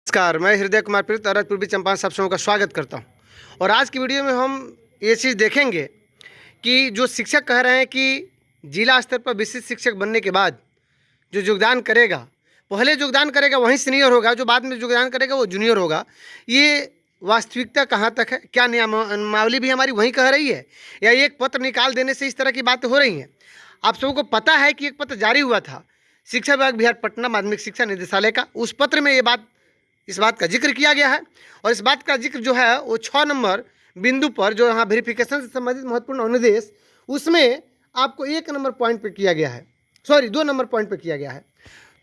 नमस्कार, मैं हृदय कुमार प्रीत अरज पूर्वी चंपारण सब समूह का स्वागत करता हूं। और आज की वीडियो में हम ये चीज़ देखेंगे कि जो शिक्षक कह रहे हैं कि जिला स्तर पर विशिष्ट शिक्षक बनने के बाद जो योगदान करेगा, पहले योगदान करेगा वहीं सीनियर होगा, जो बाद में योगदान करेगा वो जूनियर होगा। ये वास्तविकता कहाँ तक है? क्या नियमावली भी हमारी वहीं कह रही है, या एक पत्र निकाल देने से इस तरह की बातें हो रही हैं? आप सबको पता है कि एक पत्र जारी हुआ था शिक्षा विभाग बिहार पटना माध्यमिक शिक्षा निदेशालय का। उस पत्र में इस बात का जिक्र किया गया है, और इस बात का जिक्र जो है वो 6 नंबर बिंदु पर, जो यहाँ वेरिफिकेशन से संबंधित महत्वपूर्ण अनुदेश, उसमें आपको 1 नंबर पॉइंट पे किया गया है, 2 नंबर पॉइंट पे किया गया है।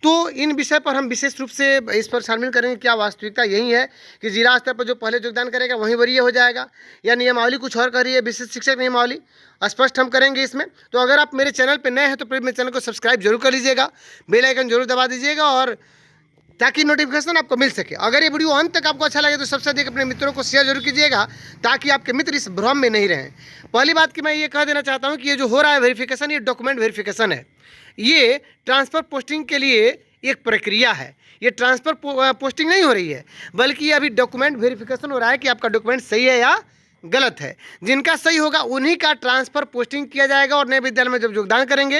तो इन विषय पर हम विशेष रूप से इस पर शामिल करेंगे। क्या वास्तविकता यही है कि जिला स्तर पर जो पहले योगदान करेगा वहीं वरीय हो जाएगा, या नियमावली कुछ और कह रही है, विशिष्ट शिक्षक नियमावली? स्पष्ट हम करेंगे इसमें। तो अगर आप मेरे चैनल पर नए हैं तो प्लीज़ मेरे चैनल को सब्सक्राइब जरूर कर लीजिएगा, बेल आइकन जरूर दबा दीजिएगा, और ताकि नोटिफिकेशन आपको मिल सके। अगर ये वीडियो अंत तक आपको अच्छा लगे तो सबसे अधिक अपने मित्रों को शेयर जरूर कीजिएगा, ताकि आपके मित्र इस भ्रम में नहीं रहें। पहली बात कि मैं ये कह देना चाहता हूँ कि ये जो हो रहा है वेरिफिकेशन, ये डॉक्यूमेंट वेरिफिकेशन है। ये ट्रांसफ़र पोस्टिंग के लिए एक प्रक्रिया है। ये ट्रांसफ़र पोस्टिंग नहीं हो रही है, बल्कि अभी डॉक्यूमेंट वेरिफिकेशन हो रहा है कि आपका डॉक्यूमेंट सही है या गलत है। जिनका सही होगा उन्हीं का ट्रांसफ़र पोस्टिंग किया जाएगा, और नए विद्यालय में जब योगदान करेंगे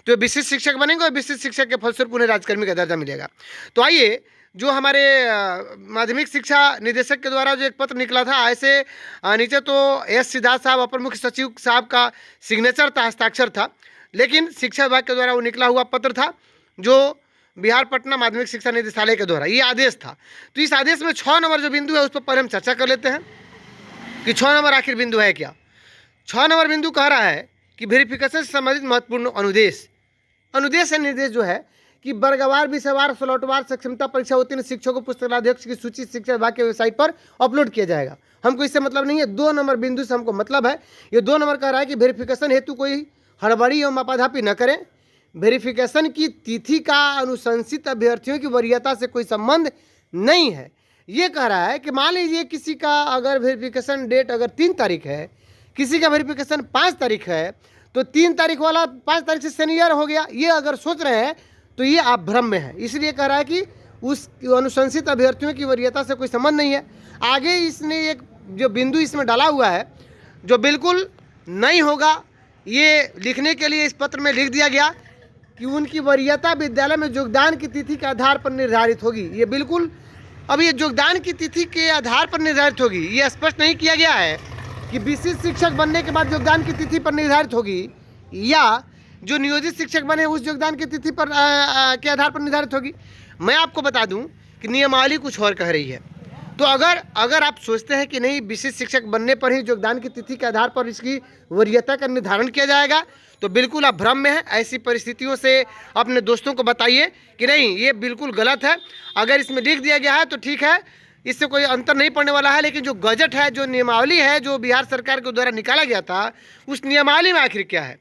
तो विशिष्ट शिक्षक बनेंगे, और विशिष्ट शिक्षक के फलस्वरूप उन्हें राजकर्मी का दर्जा मिलेगा। तो आइए, जो हमारे माध्यमिक शिक्षा निदेशक के द्वारा जो एक पत्र निकला था, ऐसे नीचे तो एस सिद्धार्थ साहब अपर मुख्य सचिव साहब का सिग्नेचर था, हस्ताक्षर था, लेकिन शिक्षा विभाग के द्वारा वो निकला हुआ पत्र था, जो बिहार पटना माध्यमिक शिक्षा निदेशालय के द्वारा ये आदेश था। तो इस आदेश में 6 नंबर जो बिंदु है उस पर पहले हम चर्चा कर लेते हैं कि 6 नंबर आखिर बिंदु है क्या। 6 नंबर बिंदु कह रहा है कि वेरिफिकेशन से संबंधित महत्वपूर्ण अनुदेश है, निर्देश जो है कि वर्गवार, विषयवार, स्लॉटवार सक्षमता परीक्षा उत्तीर्ण शिक्षकों को पुस्तकाध्यक्ष की सूची शिक्षा विभाग के वेबसाइट पर अपलोड किया जाएगा। हमको इससे मतलब नहीं है, 2 नंबर बिंदु से हमको मतलब है। ये 2 नंबर कह रहा है कि वेरिफिकेशन हेतु कोई हड़बड़ी एवं आपाधापी न करें। वेरिफिकेशन की तिथि का अनुशंसित अभ्यर्थियों की वरीयता से कोई संबंध नहीं है। ये कह रहा है कि मान लीजिए किसी का अगर वेरिफिकेशन डेट अगर 3 तारीख है, किसी का वेरिफिकेशन 5 तारीख है, तो 3 तारीख वाला 5 तारीख से सीनियर हो गया। ये अगर सोच रहे हैं तो ये आप भ्रम में है। इसलिए कह रहा है कि उस अनुशंसित अभ्यर्थियों की वरीयता से कोई संबंध नहीं है। आगे इसने एक जो बिंदु इसमें डाला हुआ है जो बिल्कुल नहीं होगा, ये लिखने के लिए इस पत्र में लिख दिया गया कि उनकी वरीयता विद्यालय में योगदान की तिथि के आधार पर निर्धारित होगी। ये बिल्कुल, अब ये योगदान की तिथि के आधार पर निर्धारित होगी, ये स्पष्ट नहीं किया गया है कि विशिष्ट शिक्षक बनने के बाद योगदान की तिथि पर निर्धारित होगी, या जो नियोजित शिक्षक बने उस योगदान की तिथि पर के आधार पर निर्धारित होगी। मैं आपको बता दूं कि नियमावली कुछ और कह रही है। तो अगर आप सोचते हैं कि नहीं, विशिष्ट शिक्षक बनने पर ही योगदान की तिथि के आधार पर इसकी वरीयता का निर्धारण किया जाएगा, तो बिल्कुल आप भ्रम में हैं। ऐसी परिस्थितियों से अपने दोस्तों को बताइए कि नहीं, ये बिल्कुल गलत है। अगर इसमें लिख दिया गया है तो ठीक है, इससे कोई अंतर नहीं पड़ने वाला है, लेकिन जो गजट है, जो नियमावली है, जो बिहार सरकार के द्वारा निकाला गया था, उस नियमावली में आखिर क्या है?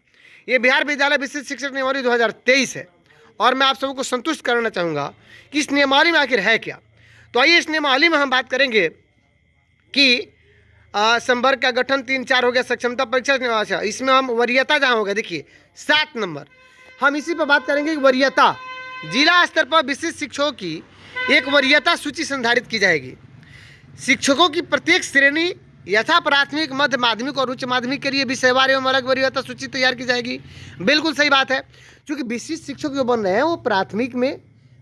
ये बिहार विद्यालय विशिष्ट शिक्षक नियमावली 2023 है, और मैं आप सबको संतुष्ट करना चाहूँगा कि इस नियमावली में आखिर है क्या। तो आइए, इस नियमावली में हम बात करेंगे कि संवर्ग का गठन 3-4 हो गया, सक्षमता परीक्षा। अच्छा, इसमें हम वरीयता जहाँ होगा, देखिए 7 नंबर, हम इसी पर बात करेंगे कि वरीयता जिला स्तर पर विशिष्ट शिक्षकों की एक वरीयता सूची संधारित की जाएगी। शिक्षकों की प्रत्येक श्रेणी यथा प्राथमिक, मध्य माध्यमिक और उच्च माध्यमिक के लिए विषयवार एवं अलग वरीयता सूची तैयार की जाएगी। बिल्कुल सही बात है, क्योंकि विशिष्ट शिक्षक जो बन रहे हैं वो प्राथमिक में,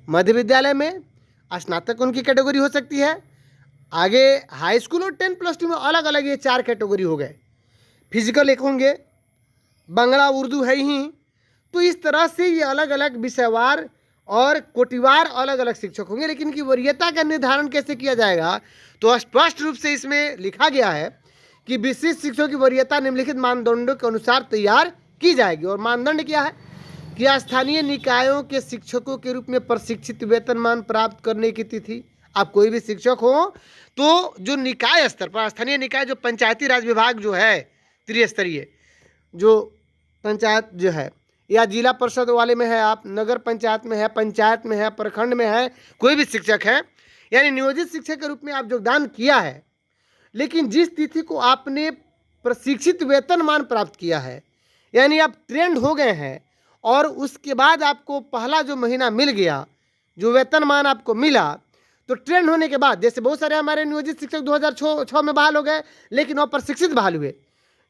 मध्य विद्यालय में, स्नातक उनकी कैटेगरी हो सकती है, आगे हाई स्कूल और 10+2 में अलग अलग ये 4 कैटेगरी हो गए। फिजिकल एक होंगे, बांग्ला उर्दू है ही। तो इस तरह से ये अलग अलग विषयवार और कोटिवार अलग अलग शिक्षक होंगे, लेकिन इनकी वरीयता का निर्धारण कैसे किया जाएगा? तो स्पष्ट रूप से इसमें लिखा गया है कि विशिष्ट शिक्षकों की वरीयता निम्नलिखित मानदंडों के अनुसार तैयार की जाएगी। और मानदंड क्या है कि स्थानीय निकायों के शिक्षकों के रूप में प्रशिक्षित वेतनमान प्राप्त करने की तिथि। आप कोई भी शिक्षक हो तो जो निकाय स्तर पर, स्थानीय निकाय जो पंचायती राज विभाग जो है, त्रिस्तरीय जो पंचायत जो है, या जिला परिषद वाले में है, आप नगर पंचायत में है, पंचायत में है, प्रखंड में है, कोई भी शिक्षक है, यानी नियोजित शिक्षक के रूप में आप योगदान किया है, लेकिन जिस तिथि को आपने प्रशिक्षित वेतनमान प्राप्त किया है, यानी आप ट्रेंड हो गए हैं, और उसके बाद आपको पहला जो महीना मिल गया, जो वेतनमान आपको मिला, तो ट्रेंड होने के बाद जैसे बहुत सारे हमारे नियोजित शिक्षक 2006 में बहाल हो गए, लेकिन वो प्रशिक्षित बहाल हुए।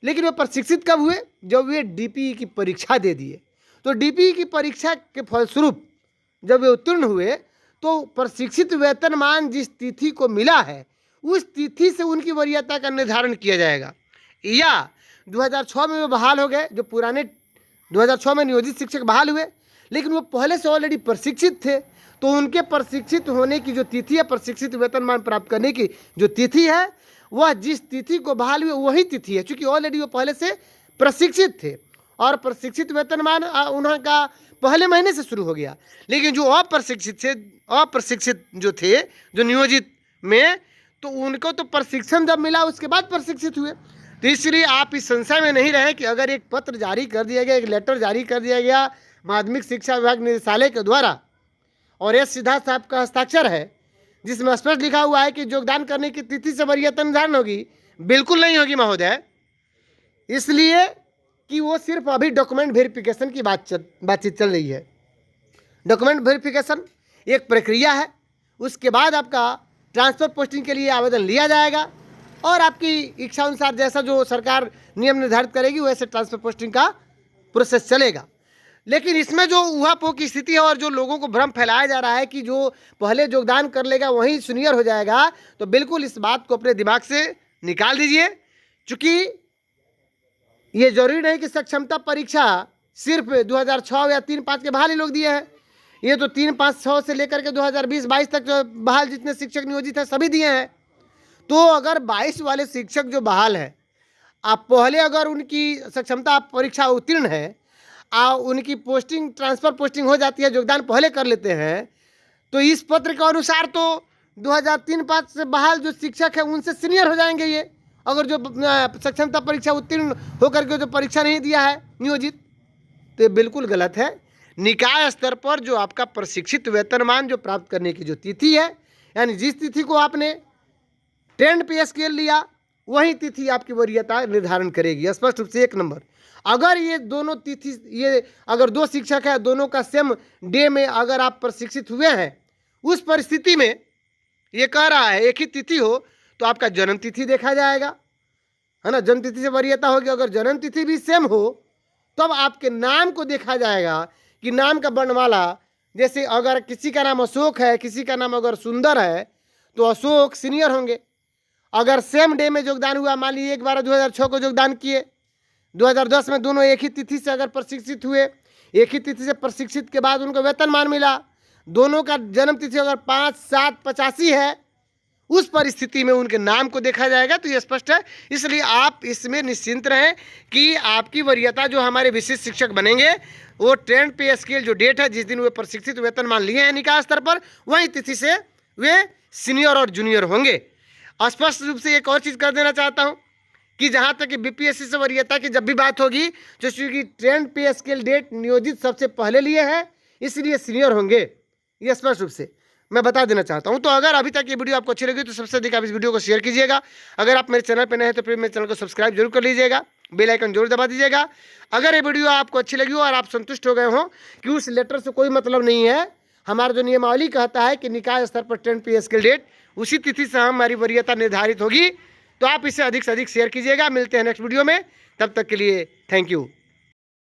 लेकिन वो प्रशिक्षित कब हुए? जब वे डीपीई की परीक्षा दे दिए। तो डीपीई की परीक्षा के फलस्वरूप जब वे उत्तीर्ण हुए तो प्रशिक्षित वेतनमान जिस तिथि को मिला है उस तिथि से उनकी वरीयता का निर्धारण किया जाएगा। या 2006 में वे बहाल हो गए, जो पुराने 2006 में नियोजित शिक्षक बहाल हुए, लेकिन वो पहले से ऑलरेडी प्रशिक्षित थे, तो उनके प्रशिक्षित होने की जो तिथि है, प्रशिक्षित वेतनमान प्राप्त करने की जो तिथि है, वह जिस तिथि को बहाल हुए वही तिथि है, क्योंकि ऑलरेडी वो पहले से प्रशिक्षित थे और प्रशिक्षित वेतनमान उनका पहले महीने से शुरू हो गया। लेकिन जो अप्रशिक्षित जो थे, जो नियोजित में, तो उनको तो प्रशिक्षण जब मिला उसके बाद प्रशिक्षित हुए। तो इसलिए आप इस संशय में नहीं रहे कि अगर एक पत्र जारी कर दिया गया, एक लेटर जारी कर दिया गया माध्यमिक शिक्षा विभाग निदेशालय के द्वारा और एस सिद्धार्थ साहब का हस्ताक्षर है जिसमें स्पष्ट लिखा हुआ है कि योगदान करने की तिथि से वरीयता निर्धारण होगी, बिल्कुल नहीं होगी महोदय। इसलिए कि वो सिर्फ अभी डॉक्यूमेंट वेरिफिकेशन की बातचीत चल रही है। डॉक्यूमेंट वेरिफिकेशन एक प्रक्रिया है, उसके बाद आपका ट्रांसफ़र पोस्टिंग के लिए आवेदन लिया जाएगा और आपकी इच्छा अनुसार जैसा जो सरकार नियम निर्धारित करेगी वैसे ट्रांसफ़र पोस्टिंग का प्रोसेस चलेगा। लेकिन इसमें जो ऊहापोह की स्थिति है और जो लोगों को भ्रम फैलाया जा रहा है कि जो पहले योगदान कर लेगा वहीं सीनियर हो जाएगा, तो बिल्कुल इस बात को अपने दिमाग से निकाल दीजिए। चूँकि ये जरूरी नहीं कि सक्षमता परीक्षा सिर्फ 2006 या 3-5 के बहाल ही लोग दिए हैं, ये तो 3-5-6 से लेकर के 2020-22 तक जो बहाल जितने शिक्षक नियोजित हैं सभी दिए हैं। तो अगर 22 वाले शिक्षक जो बहाल है, आप पहले अगर उनकी सक्षमता परीक्षा उत्तीर्ण है, उनकी पोस्टिंग ट्रांसफ़र पोस्टिंग हो जाती है, योगदान पहले कर लेते हैं, तो इस पत्र के अनुसार तो 2003-5 से बहाल जो शिक्षक है उनसे सीनियर हो जाएंगे ये, अगर जो सक्षमता परीक्षा उत्तीर्ण होकर के जो परीक्षा नहीं दिया है नियोजित, तो ये बिल्कुल गलत है। निकाय स्तर पर जो आपका प्रशिक्षित वेतनमान जो प्राप्त करने की जो तिथि है, यानी जिस तिथि को आपने ट्रेंड पे स्केल लिया वही तिथि आपकी वरीयता निर्धारण करेगी स्पष्ट रूप से। 1 नंबर, अगर ये दोनों तिथि, ये अगर 2 शिक्षक है, दोनों का सेम डे में अगर आप प्रशिक्षित हुए हैं, उस परिस्थिति में ये कह रहा है एक ही तिथि हो तो आपका जन्म तिथि देखा जाएगा, है ना, जन्म तिथि से वरीयता होगी। अगर जन्म तिथि भी सेम हो तब आपके नाम को देखा जाएगा कि नाम का वर्णमाला, जैसे अगर किसी का नाम अशोक है, किसी का नाम अगर सुंदर है, तो अशोक सीनियर होंगे। अगर सेम डे में योगदान हुआ, मान लीजिए 1/12/2006 को योगदान किए, 2010 में दोनों एक ही तिथि से अगर प्रशिक्षित हुए, एक ही तिथि से प्रशिक्षित के बाद उनको वेतनमान मिला, दोनों का जन्म तिथि अगर 5/7/85 है, उस परिस्थिति में उनके नाम को देखा जाएगा। तो ये स्पष्ट है। इसलिए आप इसमें निश्चिंत रहें कि आपकी वरीयता जो हमारे विशिष्ट शिक्षक बनेंगे वो ट्रेंड पे स्केल जो डेट है जिस दिन वे प्रशिक्षित वेतनमान लिए हैं निकाय स्तर पर, वही तिथि से वे सीनियर और जूनियर होंगे। स्पष्ट रूप से एक और चीज़ कर देना चाहता हूँ कि जहाँ तक कि बीपीएससी से वरीयता की जब भी बात होगी, जो क्योंकि ट्रेंड पे स्केल डेट नियोजित सबसे पहले लिए है, इसलिए सीनियर होंगे, ये स्पष्ट रूप से मैं बता देना चाहता हूं। तो अगर अभी तक ये वीडियो आपको अच्छी लगी तो सबसे अधिक आप इस वीडियो को शेयर कीजिएगा। अगर आप मेरे चैनल पर नए हैं तो फिर मेरे चैनल को सब्सक्राइब जरूर कर लीजिएगा, बेल आइकन जरूर दबा दीजिएगा। अगर ये वीडियो आपको अच्छी लगी हो और आप संतुष्ट हो गए हो कि उस लेटर से कोई मतलब नहीं है, हमारा जो नियमावली कहता है कि निकाय स्तर पर ट्रेंड पे स्केल डेट उसी तिथि से हमारी वरीयता निर्धारित होगी, तो आप इसे अधिक से अधिक शेयर कीजिएगा। मिलते हैं नेक्स्ट वीडियो में, तब तक के लिए थैंक यू।